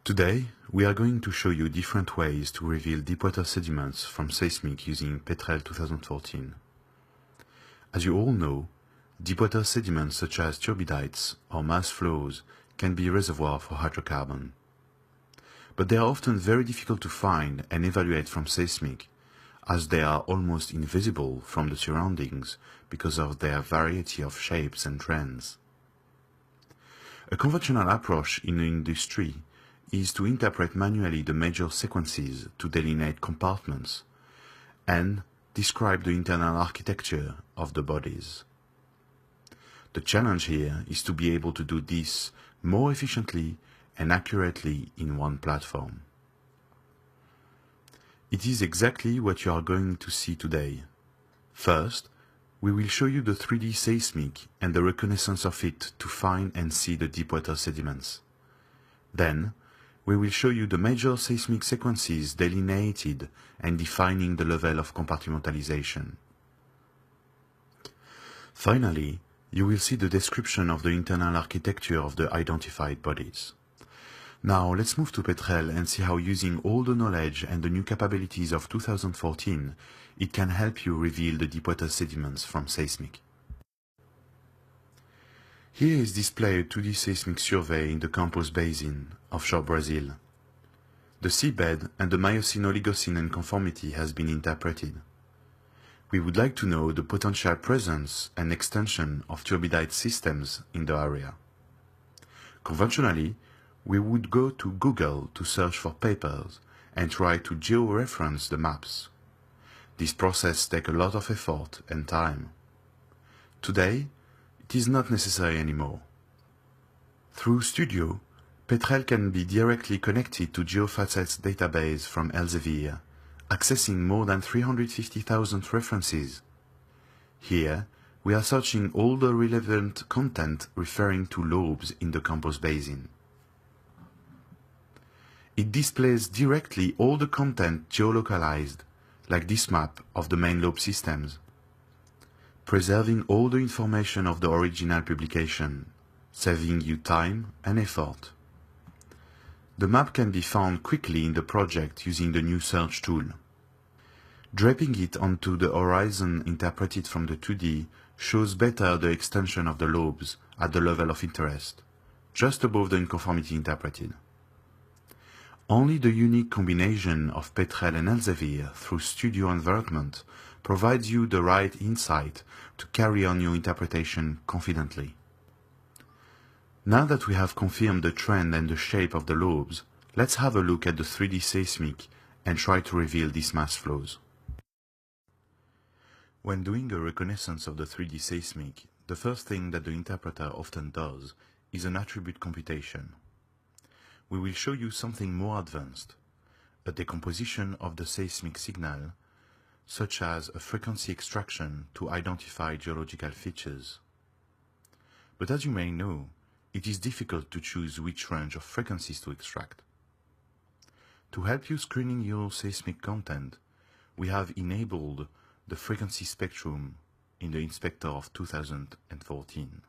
Today, we are going to show you different ways to reveal deepwater sediments from seismic using Petrel 2014. As you all know, deepwater sediments such as turbidites or mass flows can be a reservoir for hydrocarbon. But they are often very difficult to find and evaluate from seismic, as they are almost invisible from the surroundings because of their variety of shapes and trends. A conventional approach in the industry is to interpret manually the major sequences to delineate compartments and describe the internal architecture of the bodies. The challenge here is to be able to do this more efficiently and accurately in one platform. It is exactly what you are going to see today. First, we will show you the 3D seismic and the reconnaissance of it to find and see the deepwater sediments. Then, we will show you the major seismic sequences delineated and defining the level of compartmentalization. Finally, you will see the description of the internal architecture of the identified bodies. Now let's move to Petrel and see how using all the knowledge and the new capabilities of 2014, it can help you reveal the deepwater sediments from seismic. Here is displayed a 2D seismic survey in the Campos Basin, offshore Brazil. The seabed and the Miocene-Oligocene unconformity has been interpreted. We would like to know the potential presence and extension of turbidite systems in the area. Conventionally, we would go to Google to search for papers and try to georeference the maps. This process takes a lot of effort and time. Today, it is not necessary anymore. Through Studio, Petrel can be directly connected to GeoFacet's database from Elsevier, accessing more than 350,000 references. Here, we are searching all the relevant content referring to lobes in the Campos Basin. It displays directly all the content geolocalized, like this map of the main lobe systems, preserving all the information of the original publication, saving you time and effort. The map can be found quickly in the project using the new search tool. Draping it onto the horizon interpreted from the 2D shows better the extension of the lobes at the level of interest, just above the unconformity interpreted. Only the unique combination of Petrel and Elsevier through Studio Environment provides you the right insight to carry on your interpretation confidently. Now that we have confirmed the trend and the shape of the lobes, let's have a look at the 3D seismic and try to reveal these mass flows. When doing a reconnaissance of the 3D seismic, the first thing that the interpreter often does is an attribute computation. We will show you something more advanced, a decomposition of the seismic signal, such as a frequency extraction to identify geological features. But as you may know, it is difficult to choose which range of frequencies to extract. To help you screening your seismic content, we have enabled the frequency spectrum in the Inspector of 2014.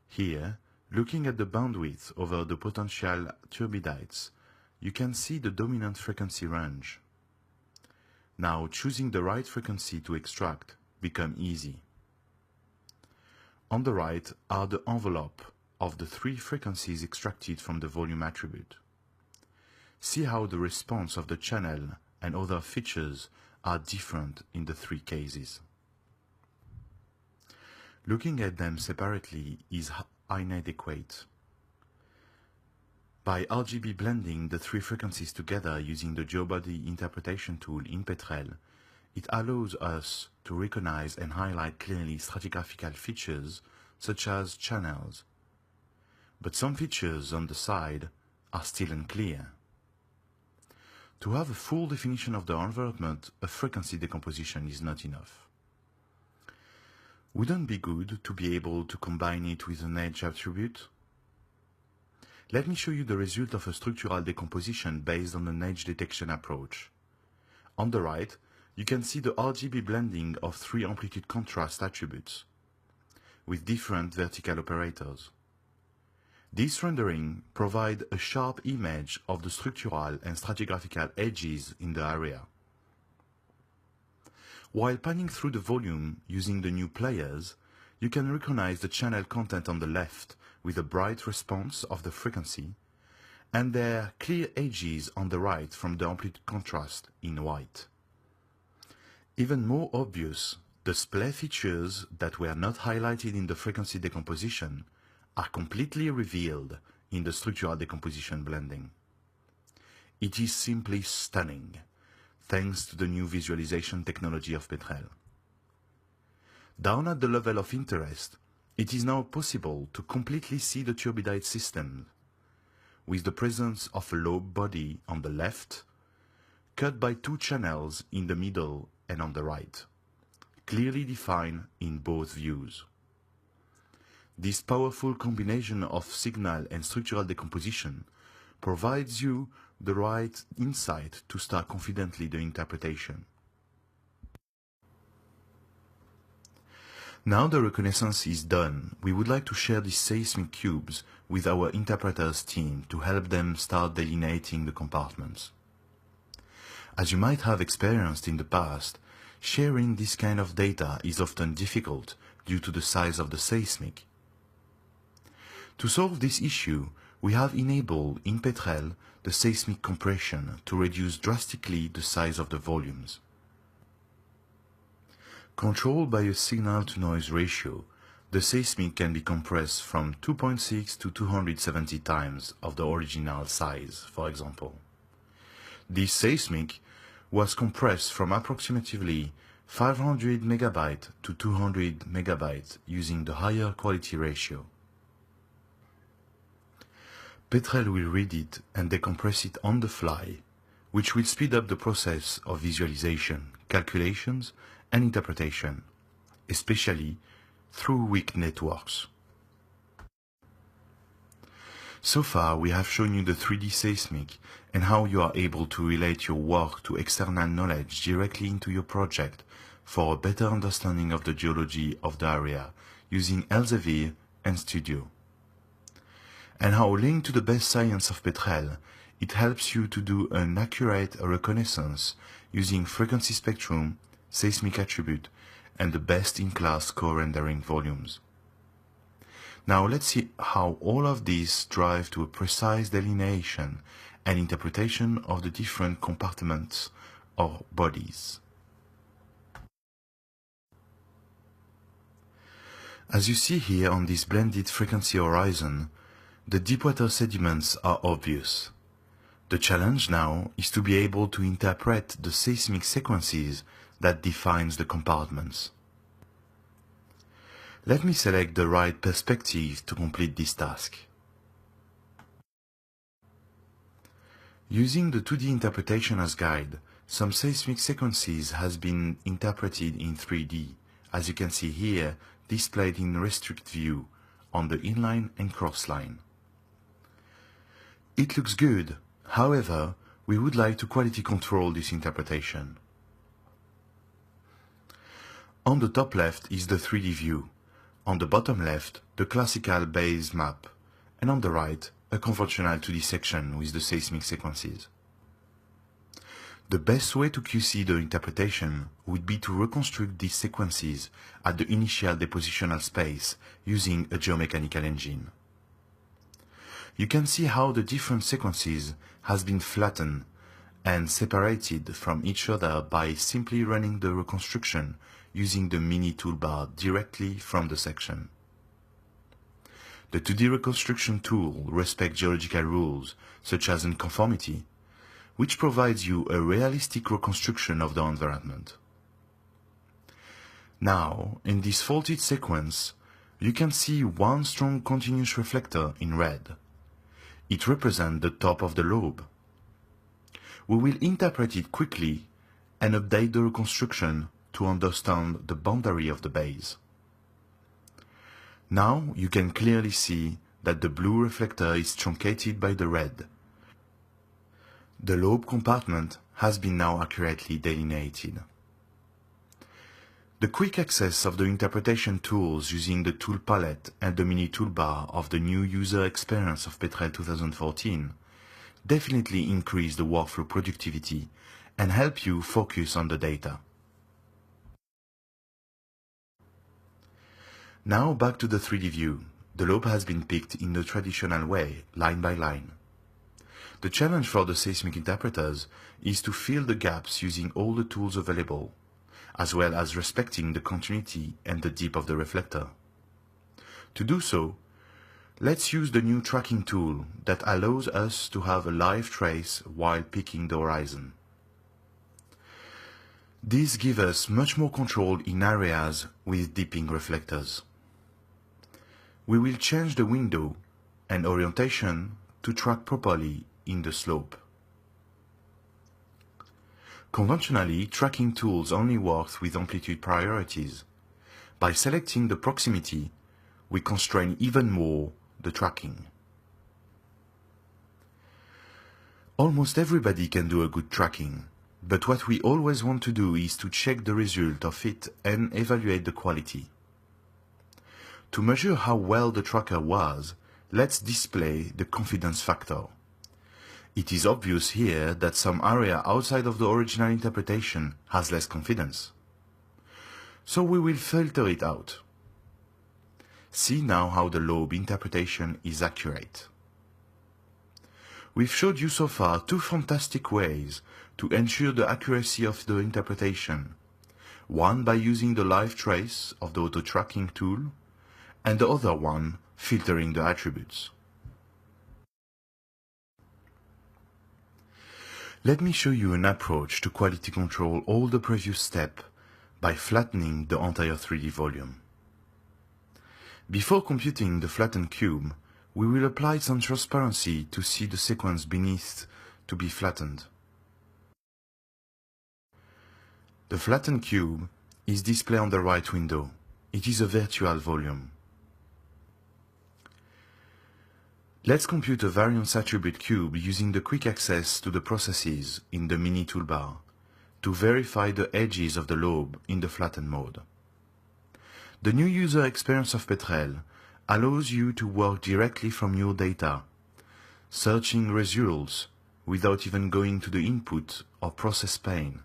Here, looking at the bandwidth over the potential turbidites, you can see the dominant frequency range. Now, choosing the right frequency to extract becomes easy. On the right are the envelope of the 3 frequencies extracted from the volume attribute. See how the response of the channel and other features are different in the 3 cases. Looking at them separately is inadequate. By RGB blending the 3 frequencies together using the GeoBody interpretation tool in Petrel, it allows us to recognize and highlight clearly stratigraphical features such as channels. But some features on the side are still unclear. To have a full definition of the environment, a frequency decomposition is not enough. Wouldn't it be good to be able to combine it with an edge attribute? Let me show you the result of a structural decomposition based on an edge detection approach. On the right, you can see the RGB blending of 3 amplitude contrast attributes with different vertical operators. This rendering provides a sharp image of the structural and stratigraphical edges in the area. While panning through the volume using the new players, you can recognize the channel content on the left with a bright response of the frequency, and their clear edges on the right from the amplitude contrast in white. Even more obvious, the splay features that were not highlighted in the frequency decomposition are completely revealed in the structural decomposition blending. It is simply stunning, thanks to the new visualization technology of Petrel. Down at the level of interest, it is now possible to completely see the turbidite system, with the presence of a lobe body on the left, cut by two channels in the middle and on the right, clearly defined in both views. This powerful combination of signal and structural decomposition provides you the right insight to start confidently the interpretation. Now the reconnaissance is done, we would like to share these seismic cubes with our interpreters team to help them start delineating the compartments. As you might have experienced in the past, sharing this kind of data is often difficult due to the size of the seismic. To solve this issue, we have enabled in Petrel the seismic compression to reduce drastically the size of the volumes. Controlled by a signal-to-noise ratio, the seismic can be compressed from 2.6 to 270 times of the original size, for example. This seismic was compressed from approximately 500 megabytes to 200 megabytes using the higher quality ratio. Petrel will read it and decompress it on the fly, which will speed up the process of visualization, calculations, and interpretation, especially through weak networks. So far, we have shown you the 3D seismic and how you are able to relate your work to external knowledge directly into your project for a better understanding of the geology of the area using Elsevier and Studio. And how linked to the best science of Petrel, it helps you to do an accurate reconnaissance using frequency spectrum, seismic attribute, and the best-in-class co-rendering volumes. Now let's see how all of these drive to a precise delineation and interpretation of the different compartments or bodies. As you see here on this blended frequency horizon, the deepwater sediments are obvious. The challenge now is to be able to interpret the seismic sequences that defines the compartments. Let me select the right perspective to complete this task. Using the 2D interpretation as guide, some seismic sequences has been interpreted in 3D, as you can see here, displayed in restrict view on the inline and crossline. It looks good, however, we would like to quality control this interpretation. On the top left is the 3D view, on the bottom left the classical base map, and on the right a conventional 2D section with the seismic sequences. The best way to QC the interpretation would be to reconstruct these sequences at the initial depositional space using a geomechanical engine. You can see how the different sequences has been flattened and separated from each other by simply running the reconstruction using the mini toolbar directly from the section. The 2D reconstruction tool respects geological rules such as unconformity, which provides you a realistic reconstruction of the environment. Now, in this faulted sequence, you can see one strong continuous reflector in red. It represents the top of the lobe. We will interpret it quickly and update the reconstruction to understand the boundary of the base. Now you can clearly see that the blue reflector is truncated by the red. The lobe compartment has been now accurately delineated. The quick access of the interpretation tools using the tool palette and the mini toolbar of the new user experience of Petrel 2014 definitely increase the workflow productivity and help you focus on the data. Now back to the 3D view. The lobe has been picked in the traditional way, line by line. The challenge for the seismic interpreters is to fill the gaps using all the tools available, as well as respecting the continuity and the dip of the reflector. To do so, let's use the new tracking tool that allows us to have a live trace while picking the horizon. This gives us much more control in areas with dipping reflectors. We will change the window and orientation to track properly in the slope. Conventionally, tracking tools only work with amplitude priorities. By selecting the proximity, we constrain even more the tracking. Almost everybody can do a good tracking, but what we always want to do is to check the result of it and evaluate the quality. To measure how well the tracker was, let's display the confidence factor. It is obvious here that some area outside of the original interpretation has less confidence. So we will filter it out. See now how the lobe interpretation is accurate. We've showed you so far two fantastic ways to ensure the accuracy of the interpretation. One by using the live trace of the auto tracking tool, and the other one filtering the attributes. Let me show you an approach to quality control all the previous steps by flattening the entire 3D volume. Before computing the flattened cube, we will apply some transparency to see the sequence beneath to be flattened. The flattened cube is displayed on the right window. It is a virtual volume. Let's compute a variance attribute cube using the quick access to the processes in the mini toolbar to verify the edges of the lobe in the flattened mode. The new user experience of Petrel allows you to work directly from your data, searching results without even going to the input or process pane,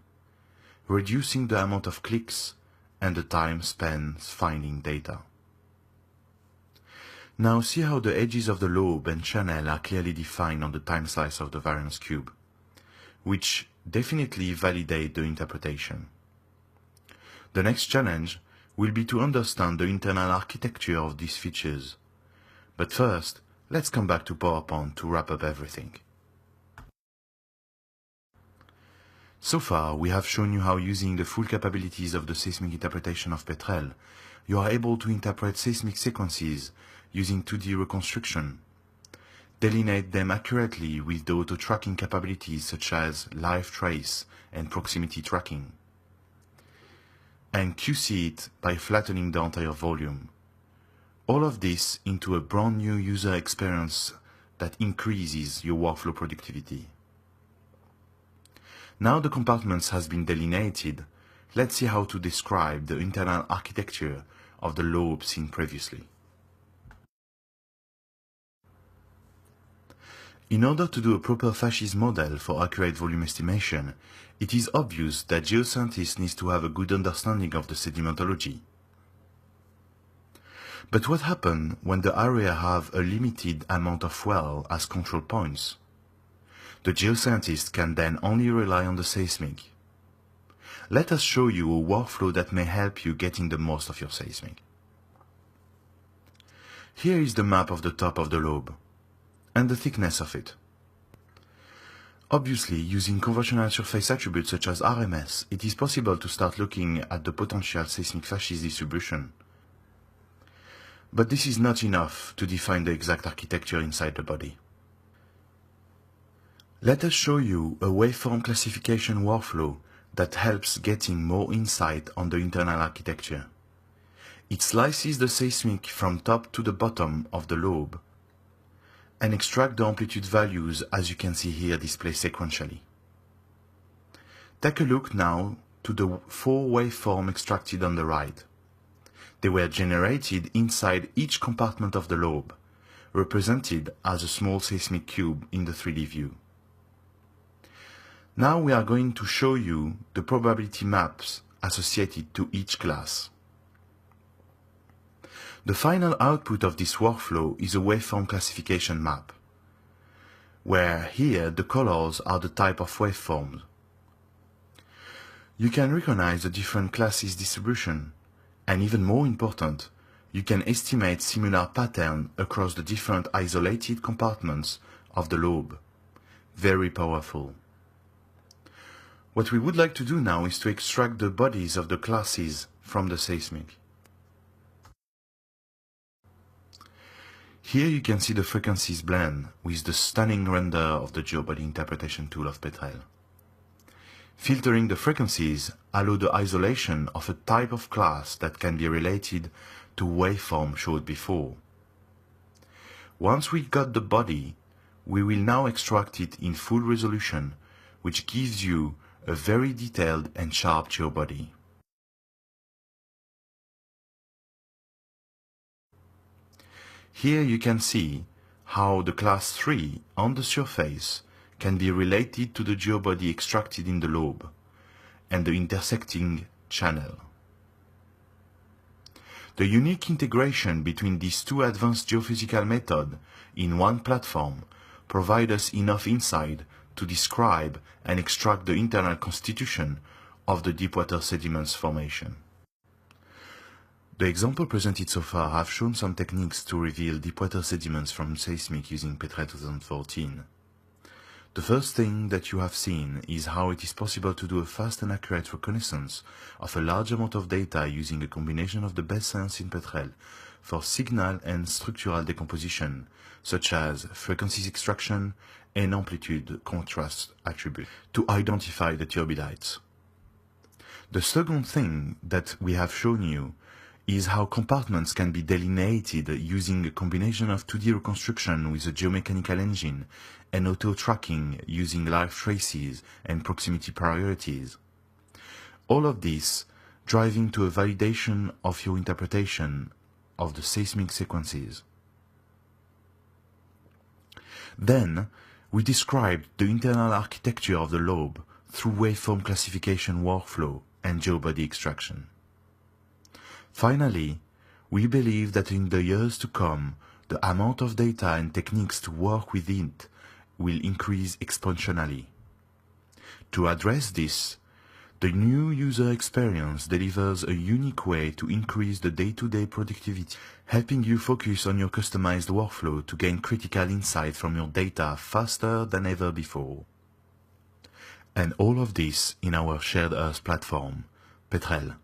reducing the amount of clicks and the time spent finding data. Now see how the edges of the lobe and channel are clearly defined on the time slice of the variance cube, which definitely validate the interpretation. The next challenge will be to understand the internal architecture of these features. But first, let's come back to PowerPoint to wrap up everything. So far, we have shown you how using the full capabilities of the seismic interpretation of Petrel, you are able to interpret seismic sequences using 2D reconstruction, delineate them accurately with the auto-tracking capabilities such as live trace and proximity tracking, and QC it by flattening the entire volume. All of this into a brand new user experience that increases your workflow productivity. Now the compartments has been delineated, let's see how to describe the internal architecture of the lobe seen previously. In order to do a proper fascist model for accurate volume estimation, it is obvious that geoscientists need to have a good understanding of the sedimentology. But what happens when the area have a limited amount of well as control points? The geoscientist can then only rely on the seismic. Let us show you a workflow that may help you getting the most of your seismic. Here is the map of the top of the lobe and the thickness of it. Obviously, using conventional surface attributes such as RMS, it is possible to start looking at the potential seismic fascist distribution. But this is not enough to define the exact architecture inside the body. Let us show you a waveform classification workflow that helps getting more insight on the internal architecture. It slices the seismic from top to the bottom of the lobe and extract the amplitude values as you can see here displayed sequentially. Take a look now to the 4 waveforms extracted on the right. They were generated inside each compartment of the lobe, represented as a small seismic cube in the 3D view. Now we are going to show you the probability maps associated to each class. The final output of this workflow is a waveform classification map, where here the colors are the type of waveforms. You can recognize the different classes distribution, and even more important, you can estimate similar patterns across the different isolated compartments of the lobe. Very powerful. What we would like to do now is to extract the bodies of the classes from the seismic. Here you can see the frequencies blend with the stunning render of the geobody interpretation tool of Petrel. Filtering the frequencies allows the isolation of a type of class that can be related to waveform showed before. Once we got the body, we will now extract it in full resolution, which gives you a very detailed and sharp geobody. Here you can see how the class 3 on the surface can be related to the geobody extracted in the lobe and the intersecting channel. The unique integration between these two advanced geophysical methods in one platform provides us enough insight to describe and extract the internal constitution of the deepwater sediments formation. The examples presented so far have shown some techniques to reveal deepwater sediments from seismic using Petrel 2014. The first thing that you have seen is how it is possible to do a fast and accurate reconnaissance of a large amount of data using a combination of the best science in Petrel for signal and structural decomposition, such as frequencies extraction and amplitude contrast attribute, to identify the turbidite. The second thing that we have shown you is how compartments can be delineated using a combination of 2D reconstruction with a geomechanical engine and auto-tracking using live traces and proximity priorities. All of this driving to a validation of your interpretation of the seismic sequences. Then, we described the internal architecture of the lobe through waveform classification workflow and geobody extraction. Finally, we believe that in the years to come, the amount of data and techniques to work with it will increase exponentially. To address this, the new user experience delivers a unique way to increase the day-to-day productivity, helping you focus on your customized workflow to gain critical insight from your data faster than ever before. And all of this in our shared Earth platform, Petrel.